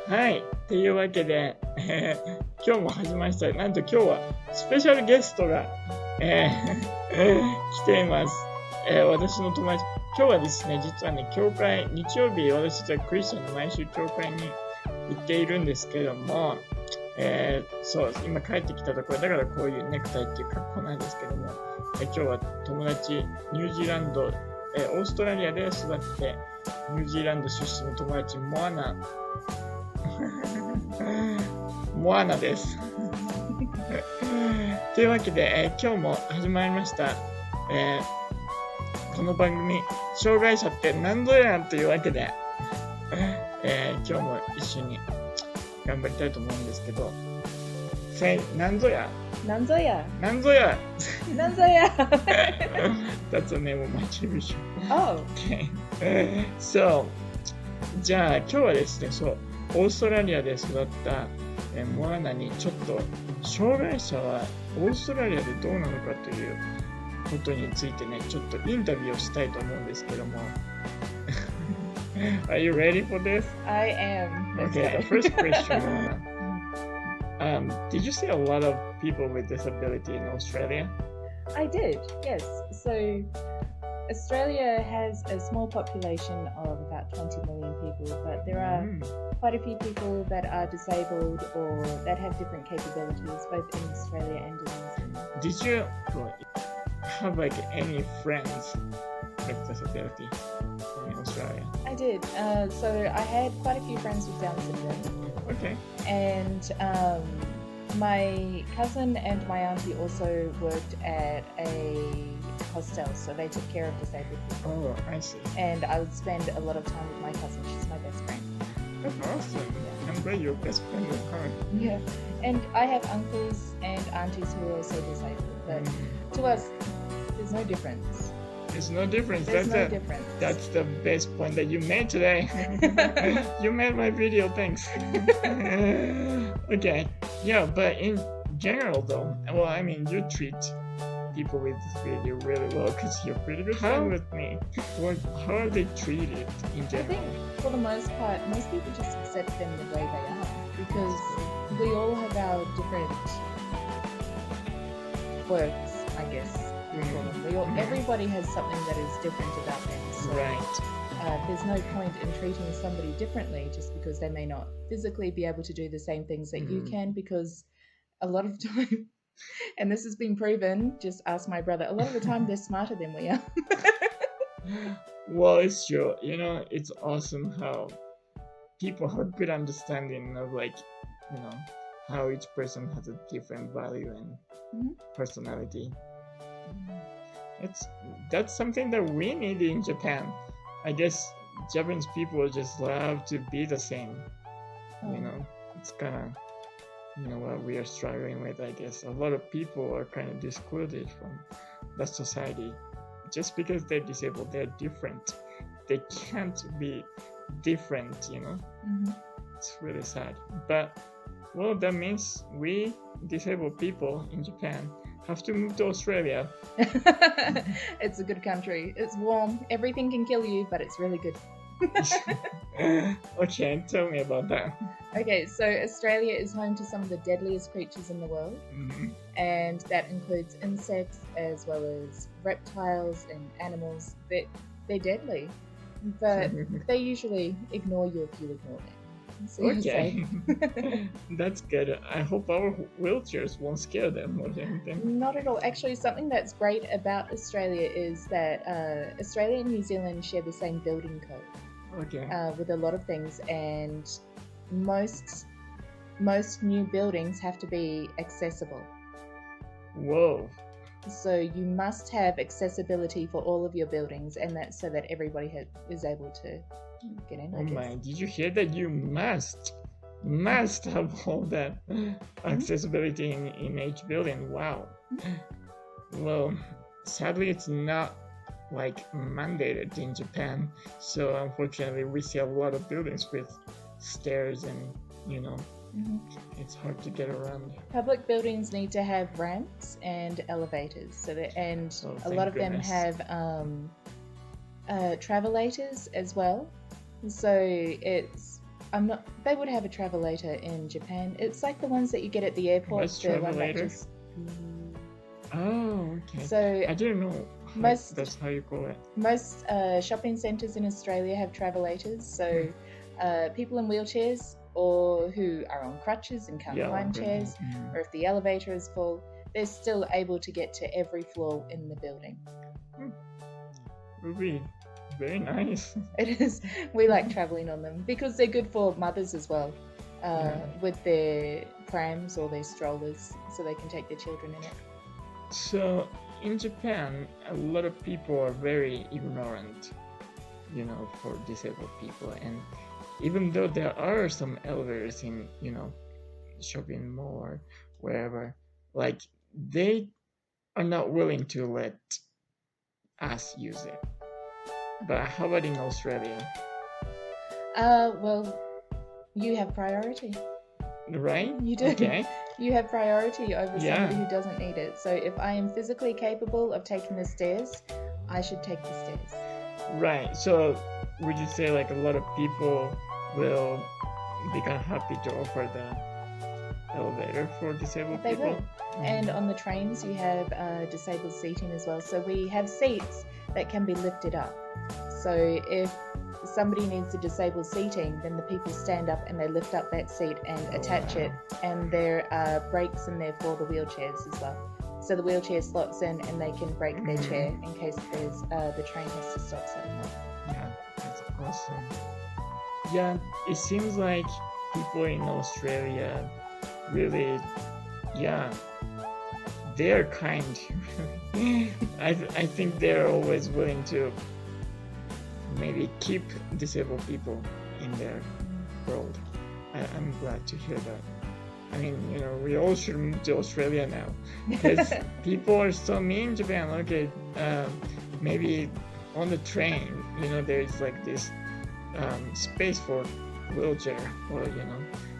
はい。というわけで、今日も始まりました。なんと今日はスペシャルゲストが、来ています。私の友達。今日はですね、実はね、日曜日、私たちはクリスチャンの毎週教会に行っているんですけども、そう、今帰ってきたところ、だからこういうネクタイっていう格好なんですけども、今日は友達、ニュージーランド、オーストラリアで育って、ニュージーランド出身の友達、モアナです。というわけで、今日も始まりました。この番組、障害者って何ぞやというわけで、今日も一緒に頑張りたいと思うんですけど、何ぞや なんぞや。 That's the name of my TV show. Oh. Okay. So, じゃあ今日はですね、そう、オーストラリアで育った、モアナにちょっと障害者はオーストラリアでどうなのかということについてね、ちょっとインタビューをしたいと思うんですけども。Are you ready for this? I am. Okay, the first question, Moana. Did you see a lot of people with disability in Australia? I did, yes. So Australia has a small population of about 20 million people, but there are quite a few people that are disabled or that have different capabilities, both in Australia and in New Zealand. Did you have like any friends with disability in Australia? I did. So I had quite a few friends with Down syndrome. Okay. And my cousin and my auntie also worked at a hostel, so they took care of disabled people. Oh, I see. And I would spend a lot of time with my cousin. She's my best friend. That's awesome. Yeah. I'm glad you're best friend with her. Yeah. And I have uncles and aunties who are also disabled, but to us, there's no difference. There's no difference. There's no difference. That's the best point that you made today. You made my video, thanks. Okay. Yeah, but in general though, well, I mean, you treat people with disability really well because you're pretty good friend with me. How are they treated in I general? think for the most part, most people just accept them the way they are because we all have our different quirks, I guess. Everybody has something that is different about them. So, right. There's no point in treating somebody differently just because they may not physically be able to do the same things that you can, because a lot of time, and this has been proven, just ask my brother, a lot of the time they're smarter than we are. Well, it's true. You know, it's awesome how people have good understanding of how each person has a different value and personality. That's something that we need in Japan. I guess Japanese people just love to be the same. It's kind of what we are struggling with. I guess a lot of people are kind of excluded from the society just because they're disabled. They're different. They can't be different. It's really sad. But well, that means we disabled people in Japan have to move to Australia. It's a good country. It's warm. Everything can kill you, but it's really good. Okay, tell me about that. Okay, so Australia is home to some of the deadliest creatures in the world, and that includes insects as well as reptiles and animals. They're deadly, but they usually ignore you if you ignore them. So okay. That's good. I hope our wheelchairs won't scare them or anything. Not at all. Actually, something that's great about Australia is that Australia and New Zealand share the same building code. Okay. With a lot of things, and most new buildings have to be accessible. Whoa. So you must have accessibility for all of your buildings, and that's so that everybody is able to get in. Oh my! Did you hear that? You must have all that accessibility in each building. Wow. Well, sadly, it's not like mandated in Japan. So unfortunately, we see a lot of buildings with stairs and it's hard to get around. Public buildings need to have ramps and elevators, a lot of them have travelators as well. So it's They would have a travelator in Japan. It's like the ones that you get at the airport. What's the one that travelator? just. Oh, okay. So I didn't know that's how you call it. most shopping centres in Australia have travelators. So people in wheelchairs or who are on crutches and can't climb chairs, or if the elevator is full, they're still able to get to every floor in the building. Ruby, very nice. It is. We like travelling on them because they're good for mothers as well, with their prams or their strollers, so they can take their children in it. So in Japan, a lot of people are very ignorant, for disabled people, and even though there are some elevators in, shopping mall or wherever, like they are not willing to let us use it. But how about in Australia? Well, you have priority. Right? You do. Okay. You have priority over somebody who doesn't need it. So if I am physically capable of taking the stairs, I should take the stairs. Right. So would you say like a lot of people will be kind of happy to offer the elevator for disabled They people? will. And on the trains, you have disabled seating as well. So we have seats that can be lifted up. So if somebody needs the disabled seating, then the people stand up and they lift up that seat and attach it. And there are brakes in there for the wheelchairs as well. So the wheelchair slots in and they can brake their chair in case there's the train has to stop suddenly. Yeah, that's awesome. Yeah, it seems like people in Australia really, they're kind. I think they're always willing to maybe keep disabled people in their world. I'm glad to hear that. I mean, we all should move to Australia now because people are so mean in Japan. Okay, maybe on the train, there's like this space for wheelchair or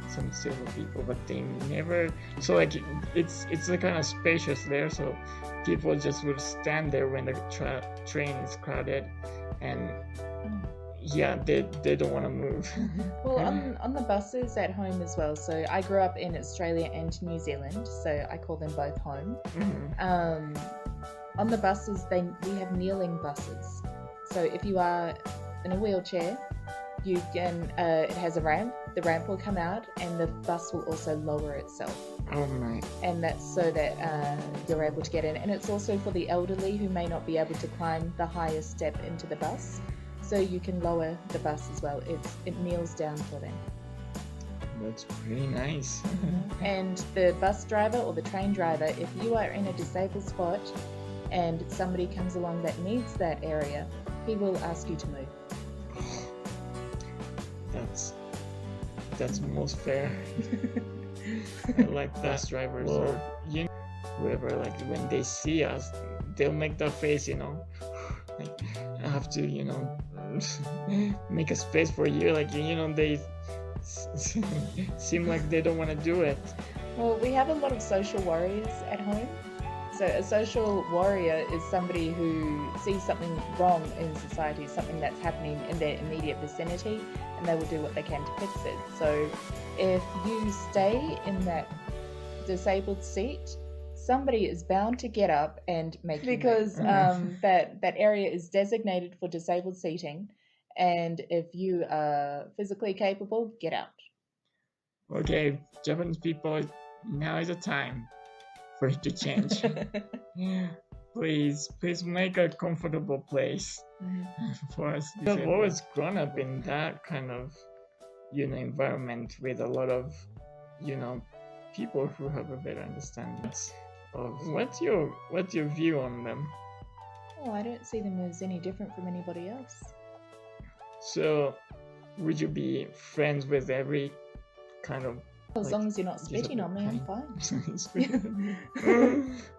some disabled people, but they never. So like it's like kind of spacious there, so people just would stand there when the train is crowded, and they don't want to move. Well, on the buses at home as well. So I grew up in Australia and New Zealand, so I call them both home. On the buses, we have kneeling buses. So if you are in a wheelchair, you can. It has a ramp. The ramp will come out, and the bus will also lower itself. Oh my! And that's so that you're able to get in. And it's also for the elderly who may not be able to climb the highest step into the bus. So you can lower the bus as well. It kneels down for them. That's pretty nice. And the bus driver or the train driver, if you are in a disabled spot and somebody comes along that needs that area, he will ask you to move. That's most fair. I like bus drivers or whoever, like when they see us, they'll make that face, like I have to, make a space for you, like they seem like they don't want to do it. Well, we have a lot of social warriors at home. So a social warrior is somebody who sees something wrong in society, something that's happening in their immediate vicinity, and they will do what they can to fix it. So if you stay in that disabled seat, somebody is bound to get up and make you because that area is designated for disabled seating, and if you are physically capable, get out. Okay, Japanese people, now is the time for it to change. Please make a comfortable place for us. I've always grown up in that kind of environment with a lot of people who have a better understanding of what's your view on them. Oh, I don't see them as any different from anybody else. So would you be friends with every kind of as long as you're not spitting on me, I'm fine.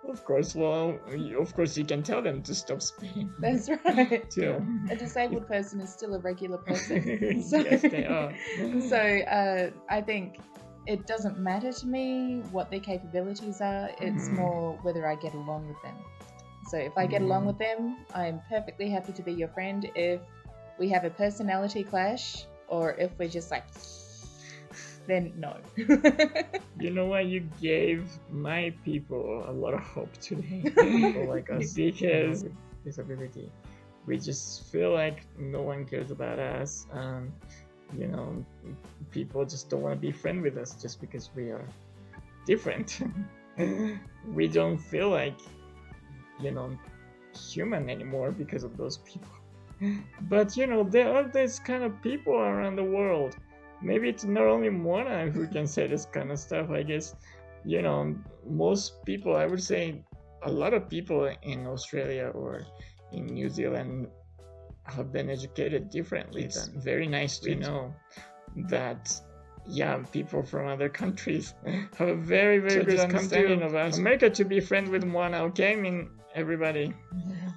Of course. Well, of course you can tell them to stop spitting. That's right. Too. A disabled person is still a regular person. So, yes, they are. So I think it doesn't matter to me what their capabilities are. It's more whether I get along with them. So if I get along with them, I'm perfectly happy to be your friend. If we have a personality clash, or if we're just like, then no. You know what? You gave my people a lot of hope today. People like us, because with disability, we just feel like no one cares about us. You know, people just don't want to be friends with us just because we are different. We don't feel like, you know, human anymore because of those people. But you know, there are these kind of people around the world. Maybe it's not only Mona who can say this kind of stuff. I guess, you know, most people, I would say a lot of people in Australia or in New Zealand have been educated differently. It's very nice to know that, yeah, people from other countries have a very, very good understanding of us. America to be friends with Moana, okay? I mean, everybody.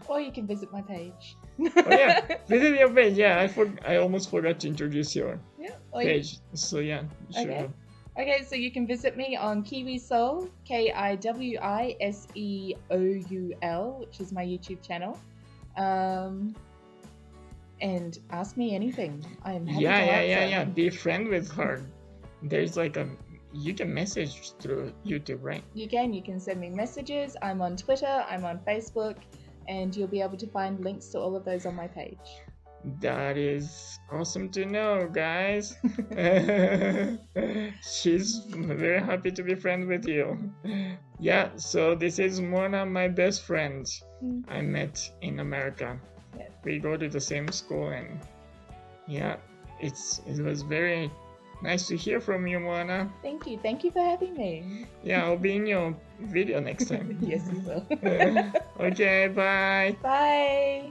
Or you can visit my page. Oh yeah, visit your page. Yeah, I almost forgot to introduce your page. So yeah, sure. Okay. Okay, so you can visit me on Kiwi Soul, KIWISEOUL, which is my YouTube channel. And ask me anything. I am happy to answer. Yeah. Be friend with her. There's like you can message through YouTube, right? You can send me messages. I'm on Twitter, I'm on Facebook, and you'll be able to find links to all of those on my page. That is awesome to know, guys. She's very happy to be friends with you. Yeah, so this is Mona, my best friend I met in America. Yes. We go to the same school, and yeah, it was very nice to hear from you, Mona. Thank you for having me. Yeah, I'll be in your video next time. Yes, you will. Okay, bye. Bye.